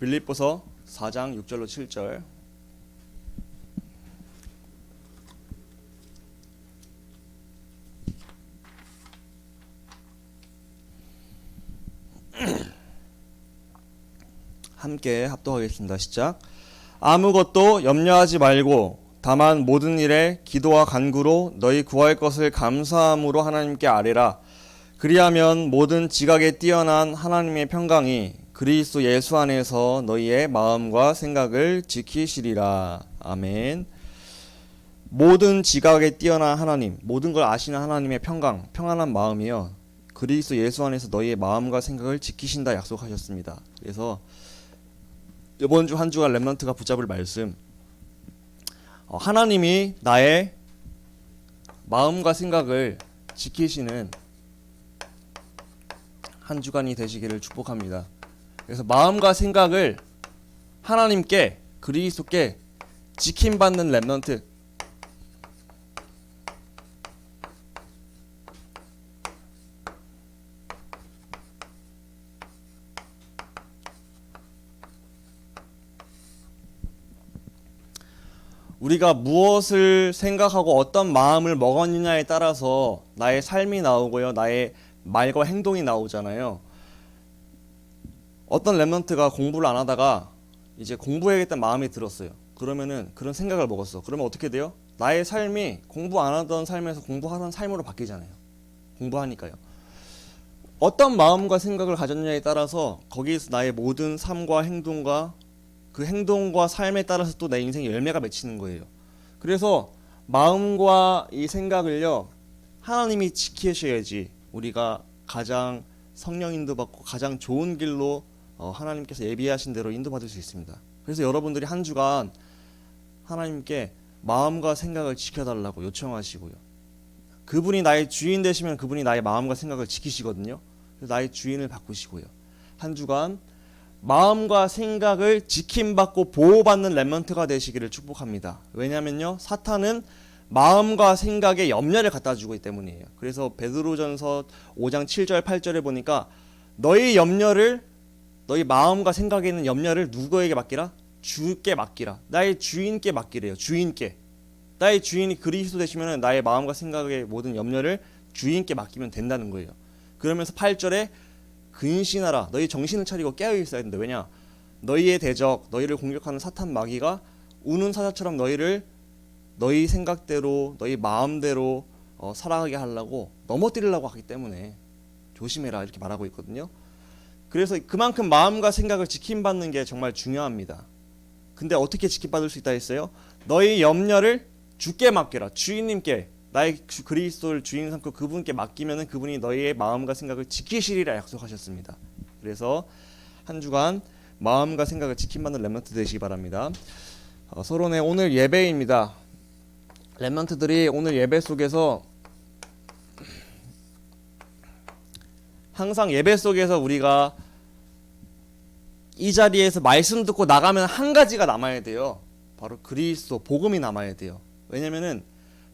빌립보서 4장 6절로 7절. 함께 합독하겠습니다. 시작. 아무것도 염려하지 말고 다만 모든 일에 기도와 간구로 너희 구할 것을 감사함으로 하나님께 아뢰라. 그리하면 모든 지각에 뛰어난 하나님의 평강이 그리스도 예수 안에서 너희의 마음과 생각을 지키시리라. 아멘. 모든 지각에 뛰어난 하나님, 모든 걸 아시는 하나님의 평강, 평안한 마음이요, 그리스도 예수 안에서 너희의 마음과 생각을 지키신다 약속하셨습니다. 그래서 이번 주 한 주간 렘넌트가 붙잡을 말씀, 하나님이 나의 마음과 생각을 지키시는 한 주간이 되시기를 축복합니다. 그래서 마음과 생각을 하나님께, 그리스도께 지킴받는 렘넌트, 우리가 무엇을 생각하고 어떤 마음을 먹었느냐에 따라서 나의 삶이 나오고요, 나의 말과 행동이 나오잖아요. 어떤 렘넌트가 공부를 안 하다가 이제 공부해야겠다는 마음이 들었어요. 그러면은 그런 생각을 먹었어. 그러면 어떻게 돼요? 나의 삶이 공부 안 하던 삶에서 공부하던 삶으로 바뀌잖아요. 공부하니까요. 어떤 마음과 생각을 가졌느냐에 따라서 거기에서 나의 모든 삶과 행동과 그 행동과 삶에 따라서 또 내 인생에 열매가 맺히는 거예요. 그래서 마음과 이 생각을요, 하나님이 지키셔야지 우리가 가장 성령 인도받고 가장 좋은 길로 하나님께서 예비하신 대로 인도받을 수 있습니다. 그래서 여러분들이 한 주간 하나님께 마음과 생각을 지켜달라고 요청하시고요, 그분이 나의 주인 되시면 그분이 나의 마음과 생각을 지키시거든요. 그래서 나의 주인을 바꾸시고요, 한 주간 마음과 생각을 지킴받고 보호받는 렘넌트가 되시기를 축복합니다. 왜냐면요, 사탄은 마음과 생각에 염려를 갖다 주기 때문이에요. 그래서 베드로전서 5장 7절 8절에 보니까 너희 염려를, 너희 마음과 생각에 있는 염려를 누구에게 맡기라? 주께 맡기라. 나의 주인께 맡기래요. 주인께. 나의 주인이 그리스도 되시면 나의 마음과 생각의 모든 염려를 주인께 맡기면 된다는 거예요. 그러면서 8절에 근신하라. 너희 정신을 차리고 깨어 있어야 된다. 왜냐? 너희의 대적, 너희를 공격하는 사탄 마귀가 우는 사자처럼 너희를 너희 생각대로, 너희 마음대로 살아가게 하려고, 넘어뜨리려고 하기 때문에 조심해라, 이렇게 말하고 있거든요. 그래서 그만큼 마음과 생각을 지킴받는 게 정말 중요합니다. 근데 어떻게 지킴받을 수 있다 했어요? 너희 염려를 주께 맡겨라. 주인님께, 나의 그리스도를 주인 삼고 그분께 맡기면은 그분이 너희의 마음과 생각을 지키시리라 약속하셨습니다. 그래서 한 주간 마음과 생각을 지킴받는 렘넌트 되시기 바랍니다. 서론의 오늘 예배입니다. 렘넌트들이 오늘 예배 속에서 항상 예배 속에서 우리가 이 자리에서 말씀 듣고 나가면 한 가지가 남아야 돼요. 바로 그리스도, 복음이 남아야 돼요. 왜냐면은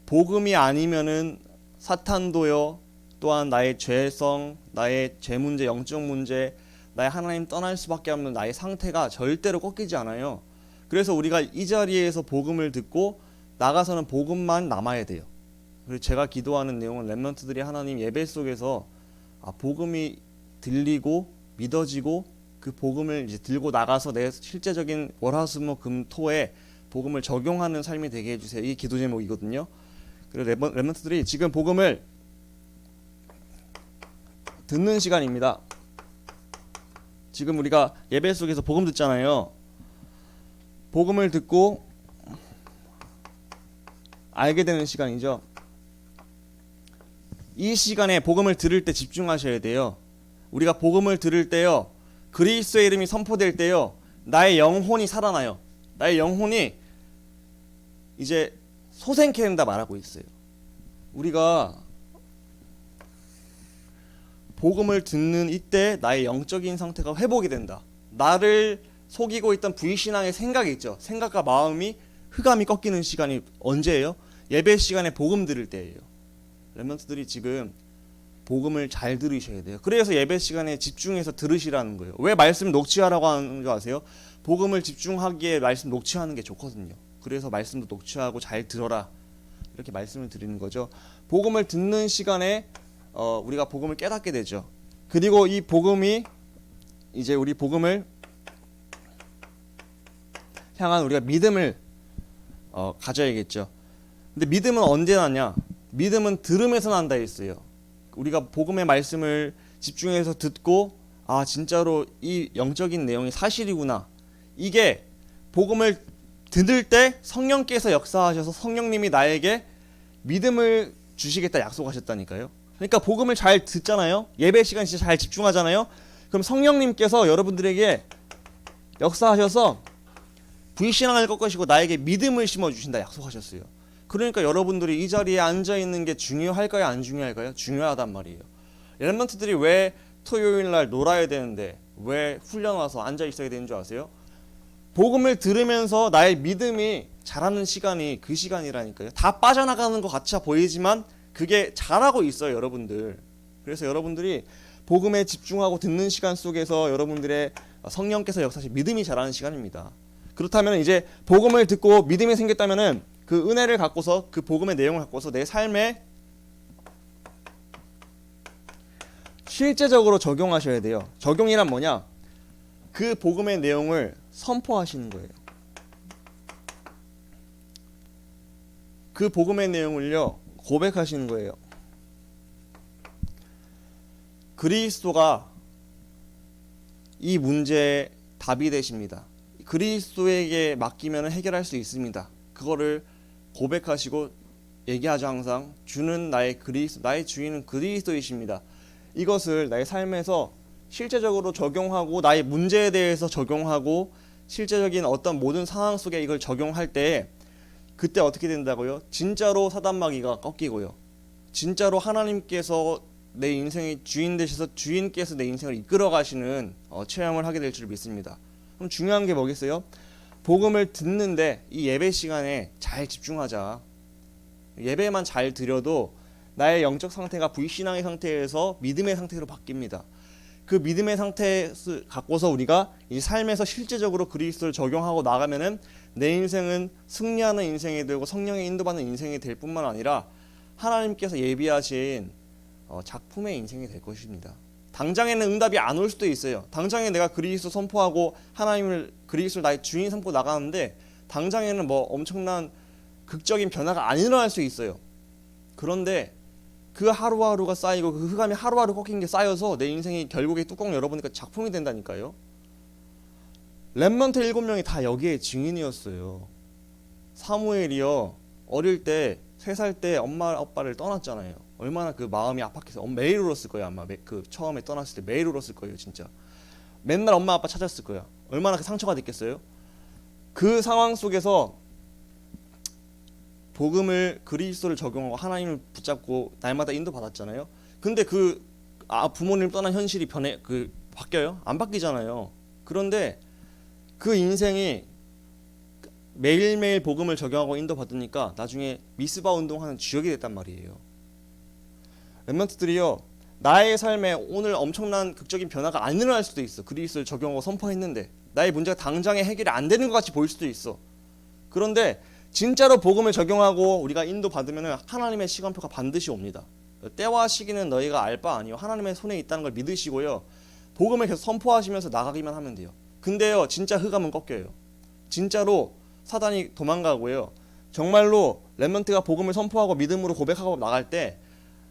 복음이 아니면은 사탄도요, 또한 나의 죄성, 나의 죄 문제, 영적 문제, 나의 하나님 떠날 수밖에 없는 나의 상태가 절대로 꺾이지 않아요. 그래서 우리가 이 자리에서 복음을 듣고 나가서는 복음만 남아야 돼요. 그리고 제가 기도하는 내용은 렘넌트들이 하나님 예배 속에서 복음이 들리고 믿어지고 그 복음을 이제 들고 나가서 내 실제적인 월화수목금토에 복음을 적용하는 삶이 되게 해주세요. 이게 기도 제목이거든요. 그리고 렘넌트들이 지금 복음을 듣는 시간입니다. 지금 우리가 예배 속에서 복음 듣잖아요. 복음을 듣고 알게 되는 시간이죠. 이 시간에 복음을 들을 때 집중하셔야 돼요. 우리가 복음을 들을 때요, 그리스도의 이름이 선포될 때요, 나의 영혼이 살아나요. 나의 영혼이 이제 소생케 된다 말하고 있어요. 우리가 복음을 듣는 이때 나의 영적인 상태가 회복이 된다. 나를 속이고 있던 불신앙의 생각이 있죠. 생각과 마음이 흑암이 꺾이는 시간이 언제예요? 예배 시간에 복음 들을 때예요. 렘넌트들이 지금 복음을 잘 들으셔야 돼요. 그래서 예배 시간에 집중해서 들으시라는 거예요. 왜 말씀 녹취하라고 하는 줄 아세요? 복음을 집중하기에 말씀 녹취하는 게 좋거든요. 그래서 말씀도 녹취하고 잘 들어라, 이렇게 말씀을 드리는 거죠. 복음을 듣는 시간에 우리가 복음을 깨닫게 되죠. 그리고 이 복음이 이제 우리 복음을 향한 우리가 믿음을 가져야겠죠. 근데 믿음은 언제 나냐? 믿음은 들음에서 난다 했어요. 우리가 복음의 말씀을 집중해서 듣고 아 진짜로 이 영적인 내용이 사실이구나. 이게 복음을 들을 때 성령께서 역사하셔서 성령님이 나에게 믿음을 주시겠다 약속하셨다니까요. 그러니까 복음을 잘 듣잖아요. 예배 시간 진짜 잘 집중하잖아요. 그럼 성령님께서 여러분들에게 역사하셔서 불신앙을 꺾으시고 나에게 믿음을 심어주신다 약속하셨어요. 그러니까 여러분들이 이 자리에 앉아있는 게 중요할까요? 안 중요할까요? 중요하단 말이에요. 렘넌트들이 왜 토요일날 놀아야 되는데 왜 훈련 와서 앉아있어야 되는 줄 아세요? 복음을 들으면서 나의 믿음이 자라는 시간이 그 시간이라니까요. 다 빠져나가는 것 같이 보이지만 그게 자라고 있어요, 여러분들. 그래서 여러분들이 복음에 집중하고 듣는 시간 속에서 여러분들의 성령께서 역사하신 믿음이 자라는 시간입니다. 그렇다면 이제 복음을 듣고 믿음이 생겼다면은 그 은혜를 갖고서 그 복음의 내용을 갖고서 내 삶에 실제적으로 적용하셔야 돼요. 적용이란 뭐냐? 그 복음의 내용을 선포하시는 거예요. 그 복음의 내용을요 고백하시는 거예요. 그리스도가 이 문제의 답이 되십니다. 그리스도에게 맡기면 해결할 수 있습니다. 그거를 고백하시고 얘기하죠. 항상 주는 나의 주인은 그리스도이십니다. 이것을 나의 삶에서 실제적으로 적용하고 나의 문제에 대해서 적용하고 실제적인 어떤 모든 상황 속에 이걸 적용할 때 그때 어떻게 된다고요? 진짜로 사단마귀가 꺾이고요. 진짜로 하나님께서 내 인생의 주인 되셔서 주인께서 내 인생을 이끌어 가시는 체험을 하게 될 줄 믿습니다. 그럼 중요한 게 뭐겠어요? 복음을 듣는데 이 예배 시간에 잘 집중하자. 예배만 잘 드려도 나의 영적 상태가 불신앙의 상태에서 믿음의 상태로 바뀝니다. 그 믿음의 상태 갖고서 우리가 이 삶에서 실제적으로 그리스도를 적용하고 나가면은 내 인생은 승리하는 인생이 되고 성령의 인도받는 인생이 될 뿐만 아니라 하나님께서 예비하신 작품의 인생이 될 것입니다. 당장에는 응답이 안 올 수도 있어요. 당장에 내가 그리스도 선포하고 그리스도를 나의 주인 삼고 나가는데 당장에는 뭐 엄청난 극적인 변화가 안 일어날 수 있어요. 그런데 그 하루하루가 쌓이고 그 흑암이 하루하루 꺾인 게 쌓여서 내 인생이 결국에 뚜껑 열어보니까 작품이 된다니까요. 렘넌트 7명이 다 여기에 증인이었어요. 사무엘이요 어릴 때 3살 때 엄마 아빠를 떠났잖아요. 얼마나 그 마음이 압박해서 매일 울었을 거예요. 아마 그 처음에 떠났을 때 매일 울었을 거예요. 진짜 맨날 엄마 아빠 찾았을 거야. 얼마나 그 상처가 됐겠어요. 그 상황 속에서 복음을 그리스도를 적용하고 하나님을 붙잡고 날마다 인도받았잖아요. 근데 부모님 떠난 현실이 바뀌어요? 안 바뀌잖아요. 그런데 그 인생이 매일매일 복음을 적용하고 인도받으니까 나중에 미스바 운동하는 주역이 됐단 말이에요. 렘넌트들이요 나의 삶에 오늘 엄청난 극적인 변화가 안 일어날 수도 있어. 그리스도를 적용하고 선포했는데 나의 문제가 당장에 해결이 안 되는 것 같이 보일 수도 있어. 그런데 진짜로 복음을 적용하고 우리가 인도받으면 하나님의 시간표가 반드시 옵니다. 때와 시기는 너희가 알 바 아니요 하나님의 손에 있다는 걸 믿으시고요 복음을 계속 선포하시면서 나가기만 하면 돼요. 근데요 진짜 흑암은 꺾여요. 진짜로 사단이 도망가고요. 정말로 렘넌트가 복음을 선포하고 믿음으로 고백하고 나갈 때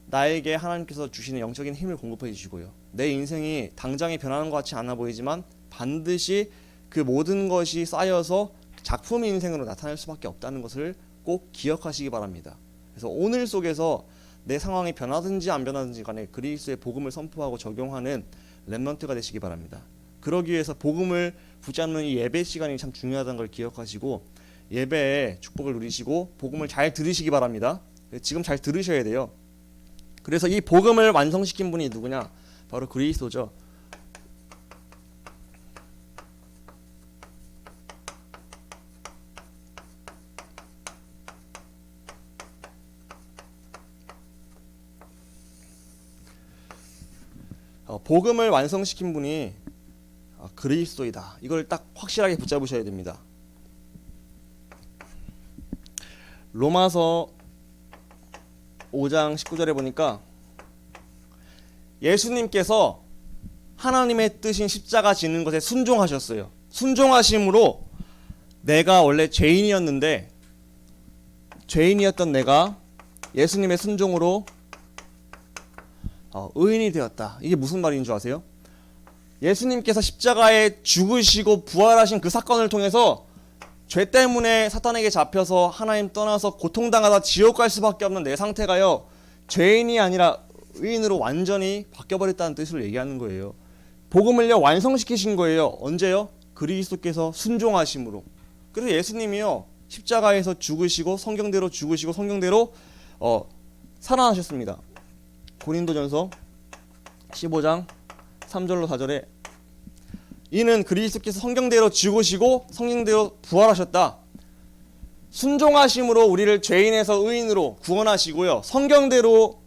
나에게 하나님께서 주시는 영적인 힘을 공급해 주시고요. 내 인생이 당장에 변하는 것 같이 않아 보이지만 반드시 그 모든 것이 쌓여서 작품의 인생으로 나타날 수밖에 없다는 것을 꼭 기억하시기 바랍니다. 그래서 오늘 속에서 내 상황이 변하든지 안 변하든지 간에 그리스도의 복음을 선포하고 적용하는 렘넌트가 되시기 바랍니다. 그러기 위해서 복음을 붙잡는 이 예배 시간이 참 중요하다는 걸 기억하시고 예배에 축복을 누리시고 복음을 잘 들으시기 바랍니다. 지금 잘 들으셔야 돼요. 그래서 이 복음을 완성시킨 분이 누구냐? 바로 그리스도죠. 복음을 완성시킨 분이 그리스도이다. 이걸 딱 확실하게 붙잡으셔야 됩니다. 로마서 5장 19절에 보니까 예수님께서 하나님의 뜻인 십자가 지는 것에 순종하셨어요. 순종하심으로 내가 원래 죄인이었는데 죄인이었던 내가 예수님의 순종으로 의인이 되었다. 이게 무슨 말인 줄 아세요? 예수님께서 십자가에 죽으시고 부활하신 그 사건을 통해서 죄 때문에 사탄에게 잡혀서 하나님 떠나서 고통당하다 지옥 갈 수밖에 없는 내 상태가요, 죄인이 아니라 의인으로 완전히 바뀌어버렸다는 뜻을 얘기하는 거예요. 복음을요 완성시키신 거예요. 언제요? 그리스도께서 순종하심으로. 그래서 예수님이요 십자가에서 죽으시고 성경대로 죽으시고 성경대로 살아나셨습니다. 고린도전서 15장 3절로 4절에 이는 그리스도께서 성경대로 죽으시고 성경대로 부활하셨다. 순종하심으로 우리를 죄인에서 의인으로 구원하시고요, 성경대로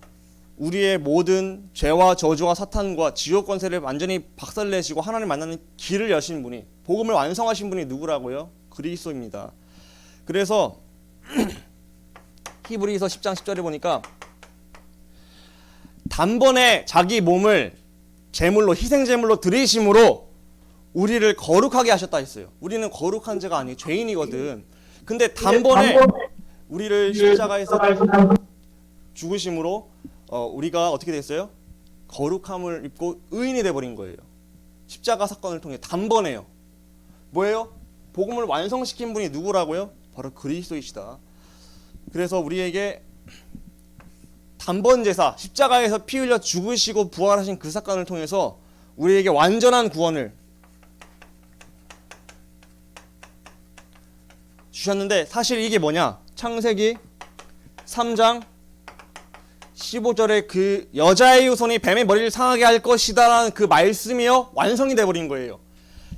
우리의 모든 죄와 저주와 사탄과 지옥 권세를 완전히 박살내시고 하나님 만나는 길을 여신 분이, 복음을 완성하신 분이 누구라고요? 그리스도입니다. 그래서 히브리서 10장 10절에 보니까 단번에 자기 몸을 제물로 희생제물로 드리심으로 우리를 거룩하게 하셨다 했어요. 우리는 거룩한 자가 아니에요. 죄인이거든. 근데 단번에 우리를 십자가에서 죽으심으로 우리가 어떻게 됐어요? 거룩함을 입고 의인이 돼버린 거예요. 십자가 사건을 통해 단번에요. 뭐예요? 복음을 완성시킨 분이 누구라고요? 바로 그리스도이시다. 그래서 우리에게 단번 제사, 십자가에서 피 흘려 죽으시고 부활하신 그 사건을 통해서 우리에게 완전한 구원을 주셨는데, 사실 이게 뭐냐? 창세기 3장 15절에 그 여자의 후손이 뱀의 머리를 상하게 할 것이다 라는 그 말씀이요 완성이 돼버린 거예요.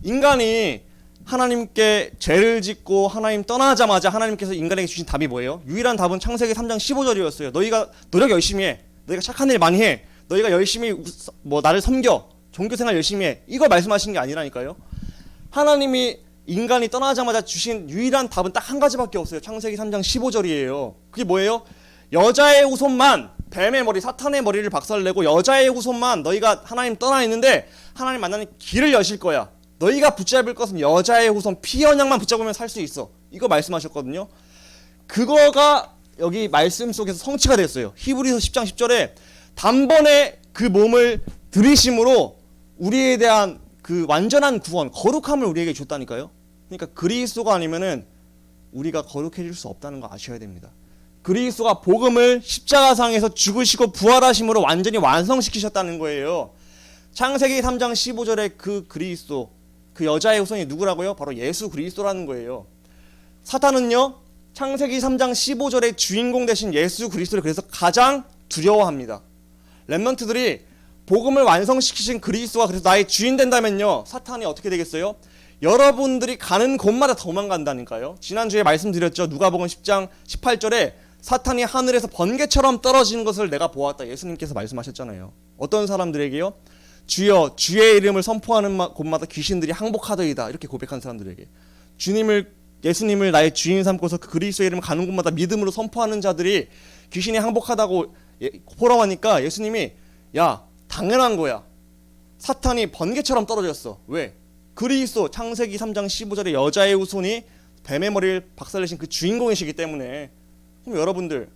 인간이 하나님께 죄를 짓고 하나님 떠나자마자 하나님께서 인간에게 주신 답이 뭐예요? 유일한 답은 창세기 3장 15절이었어요. 너희가 노력 열심히 해, 너희가 착한 일 많이 해, 너희가 열심히 나를 섬겨, 종교생활 열심히 해, 이걸 말씀하신 게 아니라니까요. 하나님이 인간이 떠나자마자 주신 유일한 답은 딱 한 가지밖에 없어요. 창세기 3장 15절이에요. 그게 뭐예요? 여자의 후손만, 뱀의 머리, 사탄의 머리를 박살내고 여자의 후손만 너희가 하나님 떠나 있는데 하나님 만나는 길을 여실 거야. 너희가 붙잡을 것은 여자의 후손 피언양만 붙잡으면 살 수 있어. 이거 말씀하셨거든요. 그거가 여기 말씀 속에서 성취가 됐어요. 히브리서 10장 10절에 단번에 그 몸을 들이심으로 우리에 대한 그 완전한 구원, 거룩함을 우리에게 줬다니까요. 그러니까 그리스도가 아니면은 우리가 거룩해질 수 없다는 거 아셔야 됩니다. 그리스도가 복음을 십자가상에서 죽으시고 부활하심으로 완전히 완성시키셨다는 거예요. 창세기 3장 15절에 그 그리스도, 그 여자의 후손이 누구라고요? 바로 예수 그리스도라는 거예요. 사탄은요 창세기 3장 15절의 주인공 되신 예수 그리스도를 그래서 가장 두려워합니다. 렘넌트들이 복음을 완성시키신 그리스도가 그래서 나의 주인 된다면요, 사탄이 어떻게 되겠어요? 여러분들이 가는 곳마다 도망간다니까요. 지난주에 말씀드렸죠. 누가복음 10장 18절에 사탄이 하늘에서 번개처럼 떨어지는 것을 내가 보았다. 예수님께서 말씀하셨잖아요. 어떤 사람들에게요? 주여 주의 이름을 선포하는 곳마다 귀신들이 항복하더이다. 이렇게 고백한 사람들에게, 예수님을 나의 주인 삼고서 그 그리스도의 이름을 가는 곳마다 믿음으로 선포하는 자들이 귀신이 항복하다고 포럼하니까 예수님이 야 당연한 거야. 사탄이 번개처럼 떨어졌어. 왜? 그리스도 창세기 3장 15절에 여자의 후손이 뱀의 머리를 박살내신 그 주인공이시기 때문에. 그럼 여러분들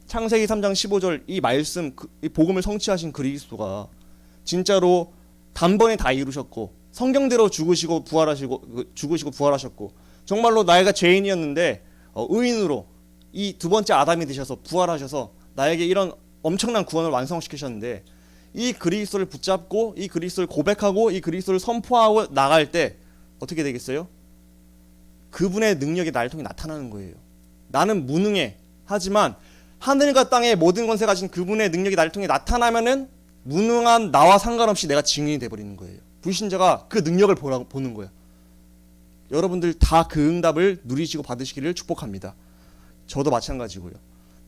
창세기 3장 15절 이 말씀, 이 복음을 성취하신 그리스도가 진짜로 단번에 다 이루셨고 성경대로 죽으시고 부활하셨고 정말로 나이가 죄인이었는데 의인으로 이 두 번째 아담이 되셔서 부활하셔서 나에게 이런 엄청난 구원을 완성시키셨는데, 이 그리스도를 붙잡고 이 그리스도를 고백하고 이 그리스도를 선포하고 나갈 때 어떻게 되겠어요? 그분의 능력이 나를 통해 나타나는 거예요. 나는 무능해. 하지만 하늘과 땅의 모든 권세 가진 그분의 능력이 나를 통해 나타나면은 무능한 나와 상관없이 내가 증인이 돼버리는 거예요. 불신자가 그 능력을 보는 거야. 여러분들 다 그 응답을 누리시고 받으시기를 축복합니다. 저도 마찬가지고요.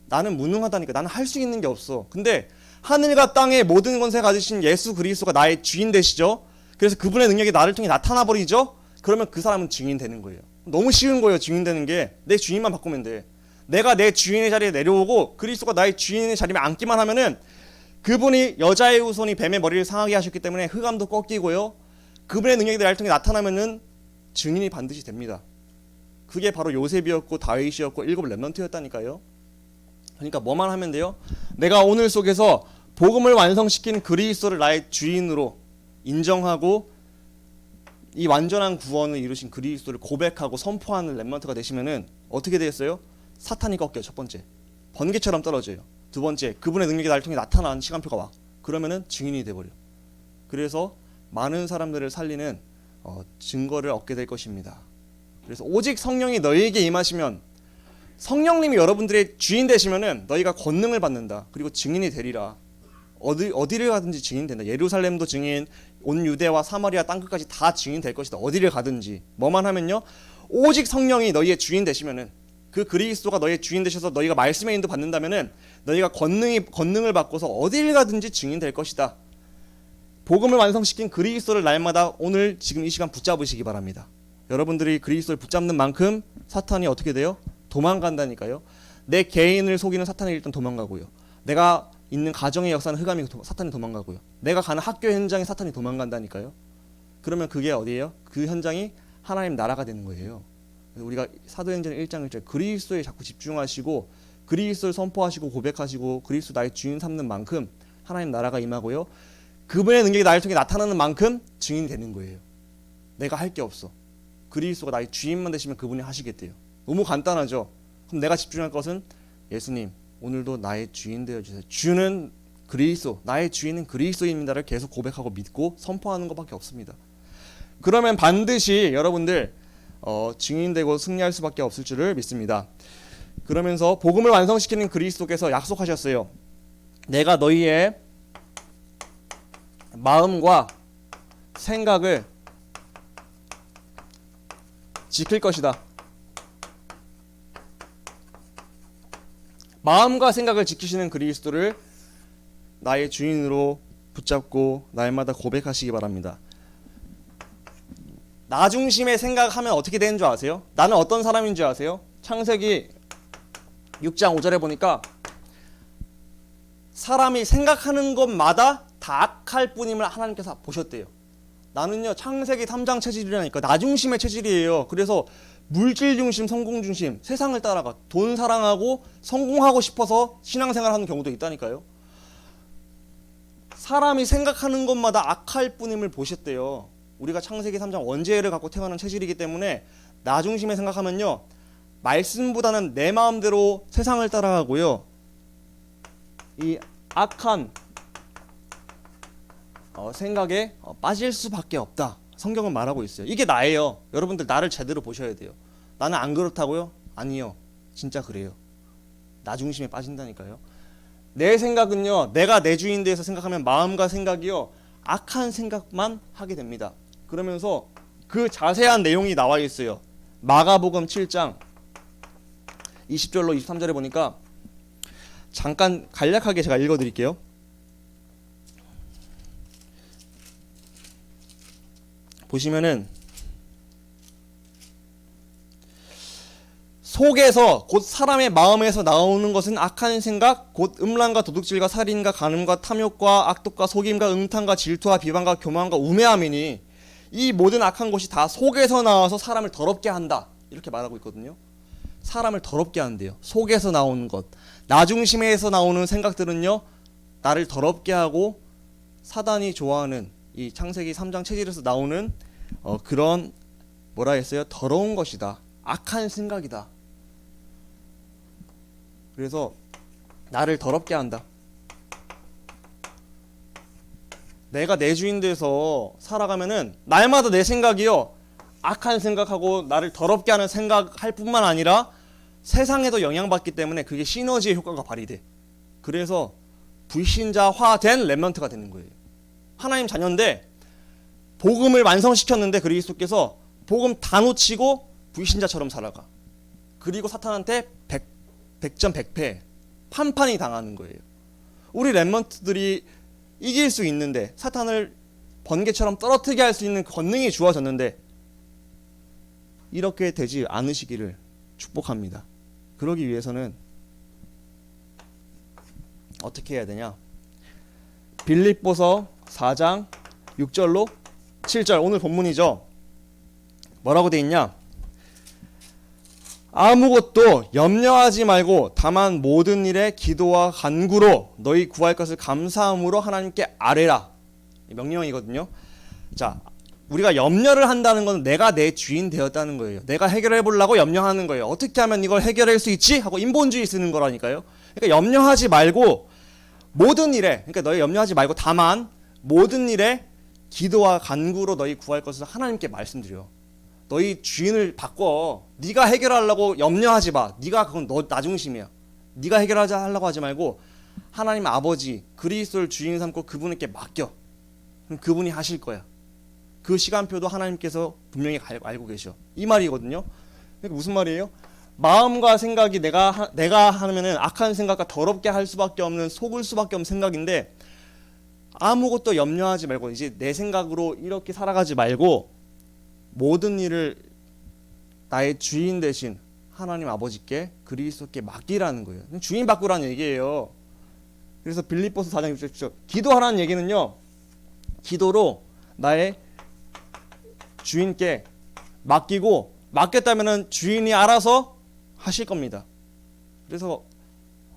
나는 무능하다니까. 나는 할 수 있는 게 없어. 근데 하늘과 땅의 모든 권세 가지신 예수 그리스도가 나의 주인 되시죠. 그래서 그분의 능력이 나를 통해 나타나 버리죠. 그러면 그 사람은 증인 되는 거예요. 너무 쉬운 거예요. 증인 되는 게. 내 주인만 바꾸면 돼. 내가 내 주인의 자리에 내려오고 그리스도가 나의 주인의 자리에 앉기만 하면은 그분이 여자의 후손이 뱀의 머리를 상하게 하셨기 때문에 흑암도 꺾이고요. 그분의 능력이 나를 통해 나타나면은 증인이 반드시 됩니다. 그게 바로 요셉이었고 다윗이었고 일곱 렘넌트였다니까요. 그러니까 뭐만 하면 돼요? 내가 오늘 속에서 복음을 완성시킨 그리스도를 나의 주인으로 인정하고 이 완전한 구원을 이루신 그리스도를 고백하고 선포하는 렘넌트가 되시면은 어떻게 되겠어요? 사탄이 꺾여요. 첫 번째, 번개처럼 떨어져요. 두 번째, 그분의 능력이 나를 통해 나타나는 시간표가 와. 그러면은 증인이 돼버려. 그래서 많은 사람들을 살리는 증거를 얻게 될 것입니다. 그래서 오직 성령이 너희에게 임하시면, 성령님이 여러분들의 주인 되시면은 너희가 권능을 받는다. 그리고 증인이 되리라. 어디를 가든지 증인 된다. 예루살렘도 증인, 온 유대와 사마리아 땅끝까지 다 증인 될 것이다. 어디를 가든지. 뭐만 하면요, 오직 성령이 너희의 주인 되시면은, 그 그리스도가 너희의 주인 되셔서 너희가 말씀의 인도 받는다면은 너희가 권능을 받고서 어디를 가든지 증인 될 것이다. 복음을 완성시킨 그리스도를 날마다 오늘 지금 이 시간 붙잡으시기 바랍니다. 여러분들이 그리스도를 붙잡는 만큼 사탄이 어떻게 돼요? 도망간다니까요. 내 개인을 속이는 사탄이 일단 도망가고요. 내가 있는 가정의 역사는 흑암이 사탄이 도망가고요. 내가 가는 학교 현장에 사탄이 도망간다니까요. 그러면 그게 어디예요? 그 현장이 하나님 나라가 되는 거예요. 우리가 사도행전 1장 1절 그리스도에 자꾸 집중하시고 그리스도를 선포하시고 고백하시고 그리스도 나의 주인 삼는 만큼 하나님 나라가 임하고요. 그분의 능력이 나를 통해 나타나는 만큼 증인이 되는 거예요. 내가 할 게 없어. 그리스도가 나의 주인만 되시면 그분이 하시겠대요. 너무 간단하죠. 그럼 내가 집중할 것은 예수님 오늘도 나의 주인 되어주세요. 주는 그리스도, 나의 주인은 그리스도입니다를 계속 고백하고 믿고 선포하는 것밖에 없습니다. 그러면 반드시 여러분들 증인되고 승리할 수밖에 없을 줄을 믿습니다. 그러면서 복음을 완성시키는 그리스도께서 약속하셨어요. 내가 너희의 마음과 생각을 지킬 것이다. 마음과 생각을 지키시는 그리스도를 나의 주인으로 붙잡고 날마다 고백하시기 바랍니다. 나 중심의 생각하면 어떻게 되는 줄 아세요? 나는 어떤 사람인 줄 아세요? 창세기 6장 5절에 보니까 사람이 생각하는 것마다 다 악할 뿐임을 하나님께서 보셨대요. 나는요 창세기 3장 체질이라니까 나 중심의 체질이에요. 그래서 물질 중심, 성공 중심, 세상을 따라가 돈 사랑하고 성공하고 싶어서 신앙생활 하는 경우도 있다니까요. 사람이 생각하는 것마다 악할 뿐임을 보셨대요. 우리가 창세기 3장 원죄를 갖고 태어난 체질이기 때문에 나 중심에 생각하면요 말씀보다는 내 마음대로 세상을 따라가고요 이 악한 생각에 빠질 수밖에 없다. 성경은 말하고 있어요. 이게 나예요. 여러분들 나를 제대로 보셔야 돼요. 나는 안 그렇다고요? 아니요. 진짜 그래요. 나 중심에 빠진다니까요. 내 생각은요 내가 내 주인 대해서 생각하면 마음과 생각이요 악한 생각만 하게 됩니다. 그러면서 그 자세한 내용이 나와 있어요. 마가복음 7장 20절로 23절에 보니까 잠깐 간략하게 제가 읽어드릴게요. 보시면은 속에서 곧 사람의 마음에서 나오는 것은 악한 생각 곧 음란과 도둑질과 살인과 간음과 탐욕과 악독과 속임과 음탕과 질투와 비방과 교만과 우매함이니 이 모든 악한 것이 다 속에서 나와서 사람을 더럽게 한다. 이렇게 말하고 있거든요. 사람을 더럽게 한대요. 속에서 나오는 것. 나 중심에서 나오는 생각들은요 나를 더럽게 하고 사단이 좋아하는 이 창세기 3장 체질에서 나오는 그런 뭐라 했어요? 더러운 것이다. 악한 생각이다. 그래서 나를 더럽게 한다. 내가 내 주인 돼서 살아가면은 날마다 내 생각이요 악한 생각하고 나를 더럽게 하는 생각할 뿐만 아니라 세상에도 영향받기 때문에 그게 시너지의 효과가 발휘돼. 그래서 불신자화된 렘넌트가 되는 거예요. 하나님 자녀인데 복음을 완성시켰는데 그리스도께서 복음 다 놓치고 불신자처럼 살아가. 그리고 사탄한테 백전 백패. 판판이 당하는 거예요. 우리 렘넌트들이 이길 수 있는데, 사탄을 번개처럼 떨어뜨리게 할 수 있는 권능이 주어졌는데 이렇게 되지 않으시기를 축복합니다. 그러기 위해서는 어떻게 해야 되냐? 빌립보서 4장 6절로 7절, 오늘 본문이죠. 뭐라고 돼 있냐? 아무것도 염려하지 말고 다만 모든 일에 기도와 간구로 너희 구할 것을 감사함으로 하나님께 아뢰라. 명령이거든요. 자, 우리가 염려를 한다는 건 내가 내 주인 되었다는 거예요. 내가 해결해 보려고 염려하는 거예요. 어떻게 하면 이걸 해결할 수 있지? 하고 인본주의 쓰는 거라니까요. 그러니까 염려하지 말고 모든 일에, 그러니까 너희 염려하지 말고 다만 모든 일에 기도와 간구로 너희 구할 것을 하나님께 말씀드려. 너희 주인을 바꿔. 네가 해결하려고 염려하지 마. 네가 그건 나 중심이야. 네가 해결하려고 하지 말고 하나님 아버지 그리스도를 주인 삼고 그분에게 맡겨. 그럼 그분이 하실 거야. 그 시간표도 하나님께서 분명히 알고 계셔. 이 말이거든요. 그러니까 무슨 말이에요? 마음과 생각이 내가 하면은 악한 생각과 더럽게 할 수밖에 없는, 속을 수밖에 없는 생각인데, 아무것도 염려하지 말고 이제 내 생각으로 이렇게 살아가지 말고 모든 일을 나의 주인 대신 하나님 아버지께 그리스도께 맡기라는 거예요. 주인 바꾸라는 얘기예요. 그래서 빌립보서 4장 6절 기도하라는 얘기는요, 기도로 나의 주인께 맡기고, 맡겼다면은 주인이 알아서 하실 겁니다. 그래서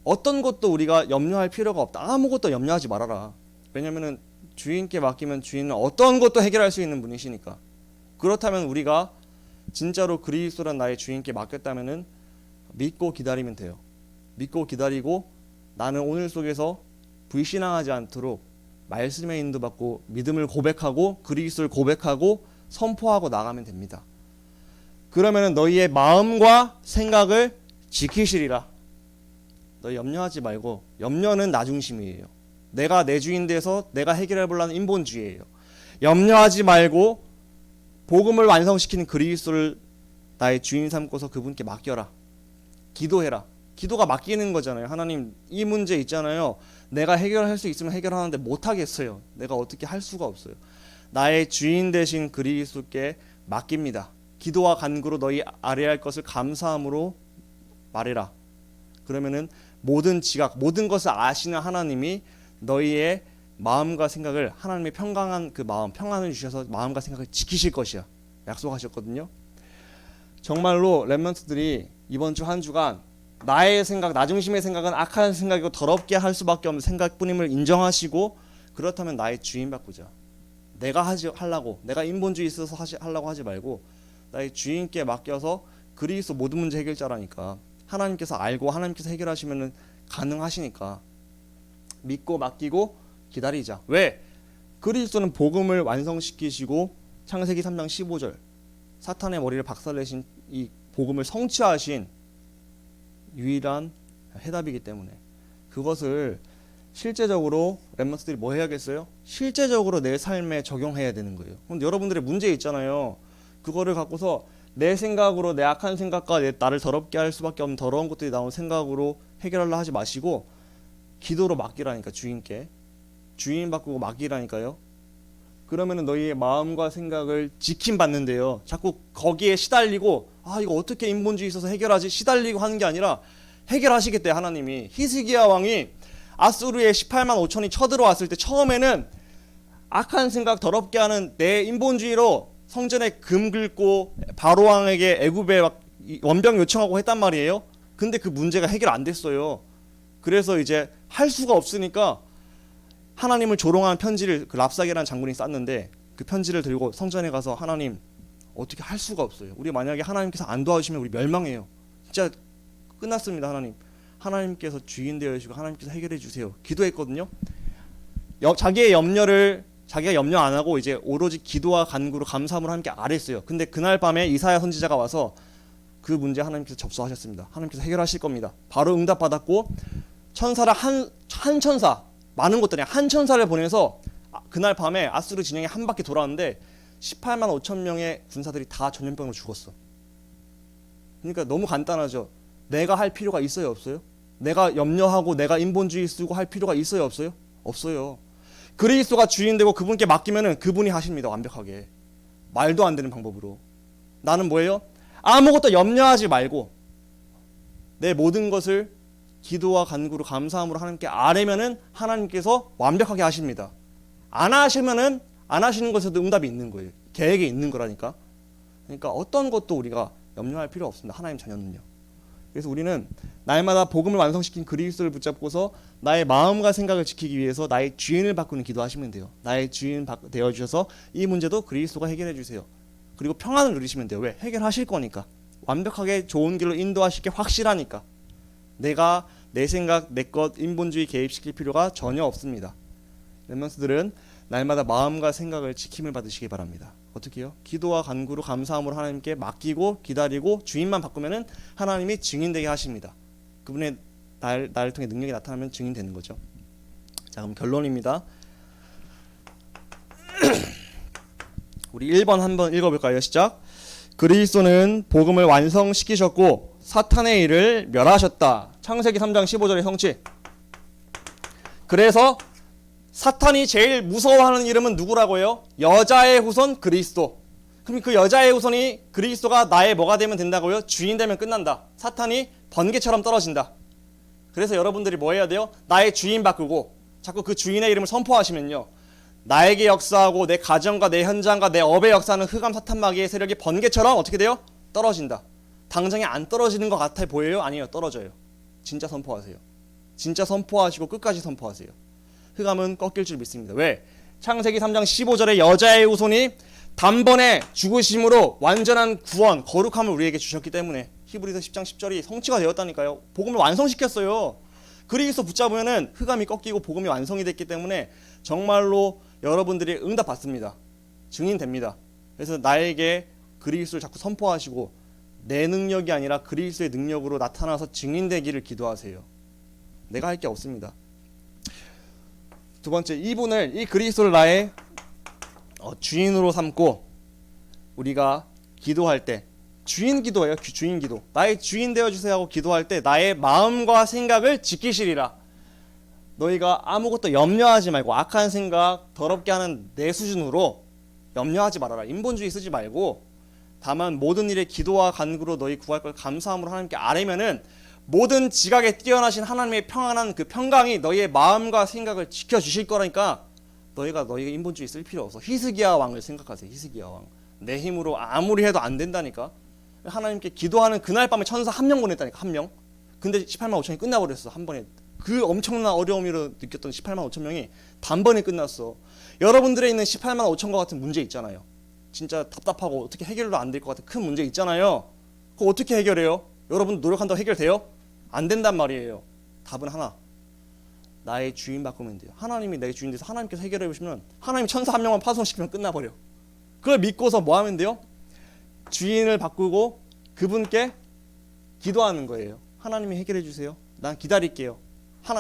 어떤 것도 우리가 염려할 필요가 없다. 아무것도 염려하지 말아라. 왜냐면은 주인께 맡기면 주인은 어떤 것도 해결할 수 있는 분이시니까. 그렇다면 우리가 진짜로 그리스도란 나의 주인께 맡겼다면은 믿고 기다리면 돼요. 믿고 기다리고 나는 오늘 속에서 불신앙하지 않도록 말씀에 인도받고 믿음을 고백하고 그리스도를 고백하고 선포하고 나가면 됩니다. 그러면은 너희의 마음과 생각을 지키시리라. 너희 염려하지 말고, 염려는 나 중심이에요. 내가 내 주인 돼서 내가 해결해 보려는 인본주의예요. 염려하지 말고 복음을 완성시키는 그리스도를 나의 주인 삼고서 그분께 맡겨라. 기도해라. 기도가 맡기는 거잖아요. 하나님, 이 문제 있잖아요. 내가 해결할 수 있으면 해결하는데 못하겠어요. 내가 어떻게 할 수가 없어요. 나의 주인 되신 그리스도께 맡깁니다. 기도와 간구로 너희 아뢰할 것을 감사함으로 말해라. 그러면은 모든 지각, 모든 것을 아시는 하나님이 너희의 마음과 생각을, 하나님의 평강한 그 마음, 평안을 주셔서 마음과 생각을 지키실 것이야. 약속하셨거든요. 정말로 렘넌트들이 이번 주 한 주간 나의 생각, 나 중심의 생각은 악한 생각이고 더럽게 할 수밖에 없는 생각뿐임을 인정하시고, 그렇다면 나의 주인 바꾸자. 내가 하려고, 내가 인본주의 있어서 하려고 하지 말고 나의 주인께 맡겨서, 그리스도 모든 문제 해결자라니까. 하나님께서 알고 하나님께서 해결하시면 가능하시니까 믿고 맡기고 기다리자. 왜? 그리스도는 복음을 완성시키시고 창세기 3장 15절 사탄의 머리를 박살내신 이 복음을 성취하신 유일한 해답이기 때문에 그것을 실제적으로 렘넌트들이 뭐 해야겠어요? 실제적으로 내 삶에 적용해야 되는 거예요. 근데 여러분들의 문제 있잖아요. 그거를 갖고서 내 생각으로, 내 악한 생각과 나를 더럽게 할 수밖에 없는 더러운 것들이 나온 생각으로 해결하려 하지 마시고 기도로 맡기라니까. 주인께 주인 바꾸고 맡기라니까요. 그러면은 너희의 마음과 생각을 지킴받는데요. 자꾸 거기에 시달리고 이거 어떻게 인본주의 있어서 해결하지? 시달리고 하는 게 아니라 해결하시겠대. 하나님이. 히스기야 왕이 아수르의 18만 5천이 쳐들어왔을 때 처음에는 악한 생각 더럽게 하는 내 인본주의로 성전에 금 긁고 바로 왕에게 애굽에 막 원병 요청하고 했단 말이에요. 근데 그 문제가 해결 안 됐어요. 그래서 이제 할 수가 없으니까 하나님을 조롱하는 편지를 그 랍사게라는 장군이 쌌는데, 그 편지를 들고 성전에 가서 하나님 어떻게 할 수가 없어요. 우리 만약에 하나님께서 안 도와주시면 우리 멸망해요. 진짜 끝났습니다. 하나님께서 주인 되어 주시고 하나님께서 해결해 주세요. 기도했거든요. 자기의 염려를 자기가 염려 안 하고 이제 오로지 기도와 간구로 감사함으로 하나님께 아뢰었어요. 근데 그날 밤에 이사야 선지자가 와서 그 문제 하나님께서 접수하셨습니다. 하나님께서 해결하실 겁니다. 바로 응답받았고 천사를 한 천사, 많은 것들이 한 천사를 보내서 그날 밤에 아수르 진영에 한 바퀴 돌아왔는데 18만 5천 명의 군사들이 다 전염병으로 죽었어. 그러니까 너무 간단하죠. 내가 할 필요가 있어요, 없어요? 내가 염려하고 내가 인본주의 쓰고 할 필요가 있어요, 없어요? 없어요. 그리스도가 주인 되고 그분께 맡기면은 그분이 하십니다. 완벽하게. 말도 안 되는 방법으로. 나는 뭐예요? 아무것도 염려하지 말고 내 모든 것을 기도와 간구로 감사함으로 하나님께 아뢰면은 하나님께서 완벽하게 하십니다. 안 하시면은 안 하시는 것에도 응답이 있는 거예요. 계획이 있는 거라니까. 그러니까 어떤 것도 우리가 염려할 필요 없습니다. 하나님 자녀는요. 그래서 우리는 날마다 복음을 완성시킨 그리스도를 붙잡고서 나의 마음과 생각을 지키기 위해서 나의 주인을 바꾸는 기도하시면 돼요. 나의 주인 되어주셔서 이 문제도 그리스도가 해결해 주세요. 그리고 평안을 누리시면 돼요. 왜? 해결하실 거니까. 완벽하게 좋은 길로 인도하실 게 확실하니까. 내가 내 생각, 내 것, 인본주의 개입시킬 필요가 전혀 없습니다. 렘넌트들은 날마다 마음과 생각을 지킴을 받으시기 바랍니다. 어떻게 해요? 기도와 간구로 감사함으로 하나님께 맡기고 기다리고 주인만 바꾸면은 하나님이 증인되게 하십니다. 그분의 나를 통해 능력이 나타나면 증인되는 거죠. 자, 그럼 결론입니다. 우리 1번 한번 읽어볼까요? 시작. 그리스도는 복음을 완성시키셨고 사탄의 일을 멸하셨다. 창세기 3장 15절의 성취. 그래서 사탄이 제일 무서워하는 이름은 누구라고요? 여자의 후손 그리스도. 그럼 그 여자의 후손이 그리스도가 나의 뭐가 되면 된다고요? 주인 되면 끝난다. 사탄이 번개처럼 떨어진다. 그래서 여러분들이 뭐 해야 돼요? 나의 주인 바꾸고 자꾸 그 주인의 이름을 선포하시면요, 나에게 역사하고 내 가정과 내 현장과 내 업의 역사는 흑암 사탄마귀의 세력이 번개처럼 어떻게 돼요? 떨어진다. 당장에 안 떨어지는 것 같아 보여요? 아니에요. 떨어져요. 진짜 선포하세요. 진짜 선포하시고 끝까지 선포하세요. 흑암은 꺾일 줄 믿습니다. 왜? 창세기 3장 15절에 여자의 후손이 단번에 죽으심으로 완전한 구원, 거룩함을 우리에게 주셨기 때문에 히브리서 10장 10절이 성취가 되었다니까요. 복음을 완성시켰어요. 그리스도 붙잡으면은 흑암이 꺾이고 복음이 완성이 됐기 때문에 정말로 여러분들이 응답 받습니다. 증인됩니다. 그래서 나에게 그리스도를 자꾸 선포하시고 내 능력이 아니라 그리스도의 능력으로 나타나서 증인되기를 기도하세요. 내가 할 게 없습니다. 두 번째, 이분을, 이 그리스도를 나의 주인으로 삼고 우리가 기도할 때, 주인 기도예요. 주인 기도. 나의 주인 되어주세요 하고 기도할 때 나의 마음과 생각을 지키시리라. 너희가 아무것도 염려하지 말고 악한 생각, 더럽게 하는 내 수준으로 염려하지 말아라. 인본주의 쓰지 말고 다만 모든 일에 기도와 간구로 너희 구할 걸 감사함으로 하나님께 아뢰면은 모든 지각에 뛰어나신 하나님의 평안한 그 평강이 너희의 마음과 생각을 지켜주실 거라니까 너희가 인본주의 쓸 필요 없어. 히스기야 왕을 생각하세요. 히스기야 왕. 내 힘으로 아무리 해도 안 된다니까. 하나님께 기도하는 그날 밤에 천사 한 명 보냈다니까. 한 명. 근데 18만 5천이 끝나버렸어. 한 번에. 그 엄청난 어려움으로 느꼈던 18만 5천 명이 단번에 끝났어. 여러분들에 있는 18만 5천과 같은 문제 있잖아요. 진짜 답답하고 어떻게 해결도 안 될 것 같은 큰 문제 있잖아요. 그거 어떻게 해결해요? 여러분 노력한다고 해결돼요? 안 된단 말이에요. 답은 하나. 나의 주인 바꾸면 돼요. 하나님이 내 주인 돼서 하나님께서 해결해 보시면 하나님이 천사 한 명만 파송시키면 끝나버려. 그걸 믿고서 뭐 하면 돼요? 주인을 바꾸고 그분께 기도하는 거예요. 하나님이 해결해 주세요. 난 기다릴게요.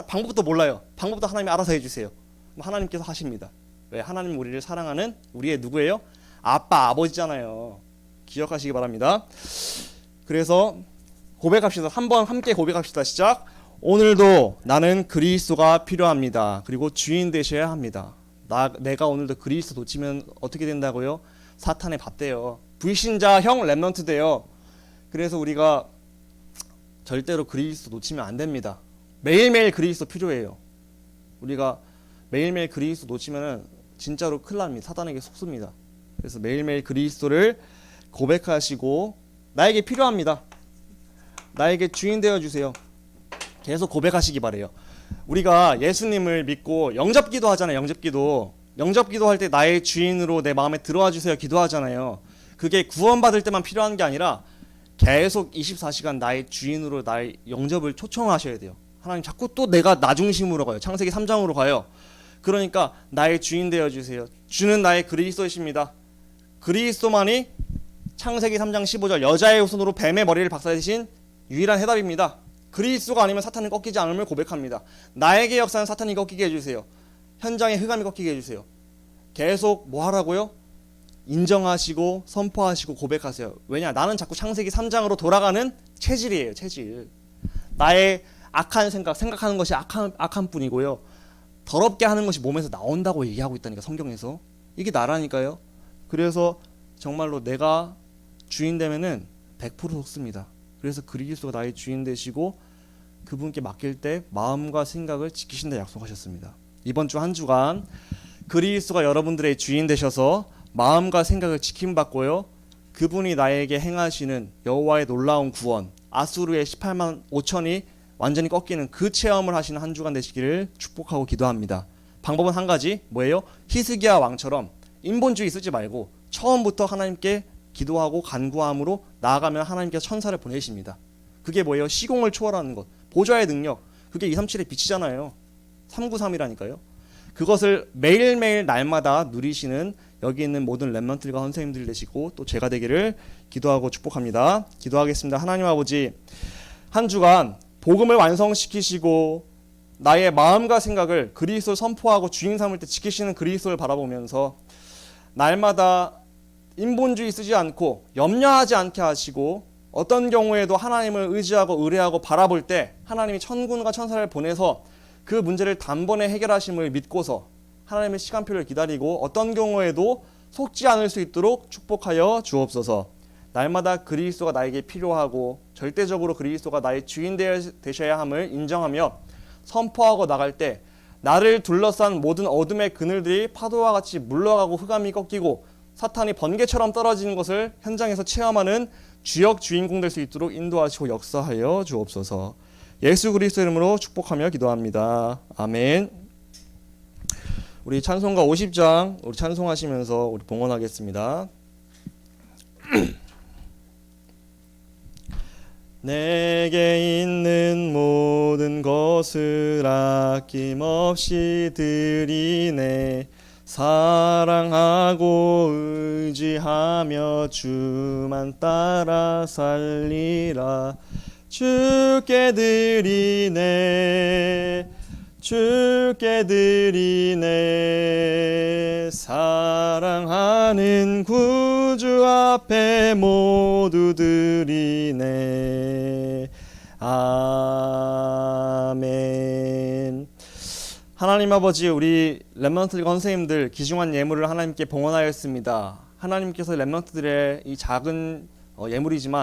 방법도 몰라요. 방법도 하나님이 알아서 해주세요. 하나님께서 하십니다. 왜? 하나님 우리를 사랑하는 우리의 누구예요? 아빠, 아버지잖아요. 기억하시기 바랍니다. 그래서 고백합시다. 한번 함께 고백합시다. 시작. 오늘도 나는 그리스도가 필요합니다. 그리고 주인 되셔야 합니다. 내가 오늘도 그리스도 놓치면 어떻게 된다고요? 사탄의 밥 돼요. 불신자형 렘넌트 돼요. 그래서 우리가 절대로 그리스도 놓치면 안 됩니다. 매일매일 그리스도 필요해요. 우리가 매일매일 그리스도 놓치면은 진짜로 큰일 납니다. 사단에게 속습니다. 그래서 매일매일 그리스도를 고백하시고 나에게 필요합니다. 나에게 주인 되어주세요. 계속 고백하시기 바래요. 우리가 예수님을 믿고 영접기도 하잖아요. 영접기도 할 때 나의 주인으로 내 마음에 들어와 주세요 기도하잖아요. 그게 구원받을 때만 필요한 게 아니라 계속 24시간 나의 주인으로 나의 영접을 초청하셔야 돼요. 하나님 자꾸 또 내가 나 중심으로 가요. 창세기 3장으로 가요. 그러니까 나의 주인 되어주세요. 주는 나의 그리스도이십니다. 그리스도만이 창세기 3장 15절 여자의 후손으로 뱀의 머리를 박살내신 유일한 해답입니다. 그리스도가 아니면 사탄은 꺾이지 않음을 고백합니다. 나에게 역사는 사탄이 꺾이게 해주세요. 현장에 흑암이 꺾이게 해주세요. 계속 뭐 하라고요? 인정하시고 선포하시고 고백하세요. 왜냐? 나는 자꾸 창세기 3장으로 돌아가는 체질이에요. 체질. 나의 악한 생각하는 것이 악한 뿐이고요. 더럽게 하는 것이 몸에서 나온다고 얘기하고 있다니까, 성경에서. 이게 나라니까요. 그래서 정말로 내가 주인 되면은 100% 속습니다. 그래서 그리스도가 나의 주인 되시고 그분께 맡길 때 마음과 생각을 지키신다 약속하셨습니다. 이번 주 한 주간 그리스도가 여러분들의 주인 되셔서 마음과 생각을 지킴받고요, 그분이 나에게 행하시는 여호와의 놀라운 구원, 아수르의 18만 5천이 완전히 꺾이는 그 체험을 하시는 한 주간 되시기를 축복하고 기도합니다. 방법은 한 가지, 뭐예요? 히스기야 왕처럼 인본주의 쓰지 말고 처음부터 하나님께 기도하고 간구함으로 나아가면 하나님께서 천사를 보내십니다. 그게 뭐예요? 시공을 초월하는 것, 보좌의 능력. 그게 237의 빛이잖아요. 393이라니까요. 그것을 매일매일 날마다 누리시는 여기 있는 모든 렘넌트들과 선생님들 되시고 또 제가 되기를 기도하고 축복합니다. 기도하겠습니다. 하나님 아버지, 한 주간 복음을 완성시키시고 나의 마음과 생각을 그리스도를 선포하고 주인 삼을 때 지키시는 그리스도를 바라보면서 날마다 인본주의 쓰지 않고 염려하지 않게 하시고 어떤 경우에도 하나님을 의지하고 의뢰하고 바라볼 때 하나님이 천군과 천사를 보내서 그 문제를 단번에 해결하심을 믿고서 하나님의 시간표를 기다리고 어떤 경우에도 속지 않을 수 있도록 축복하여 주옵소서. 날마다 그리스도가 나에게 필요하고 절대적으로 그리스도가 나의 주인 되셔야 함을 인정하며 선포하고 나갈 때 나를 둘러싼 모든 어둠의 그늘들이 파도와 같이 물러가고 흑암이 꺾이고 사탄이 번개처럼 떨어지는 것을 현장에서 체험하는 주역 주인공 될 수 있도록 인도하시고 역사하여 주옵소서. 예수 그리스도 이름으로 축복하며 기도합니다. 아멘. 우리 찬송가 50장 우리 찬송하시면서 우리 봉헌하겠습니다. 내게 있는 모든 것을 아낌없이 드리네. 사랑하고 의지하며 주만 따라 살리라. 주께 드리네, 주께 드리네. 사랑하는 구주 앞에 모두 드리네. 아멘. 하나님 아버지, 우리 렘넌트들과 선생님들 귀중한 예물을 하나님께 봉헌하였습니다. 하나님께서 렘넌트들의 이 작은 예물이지만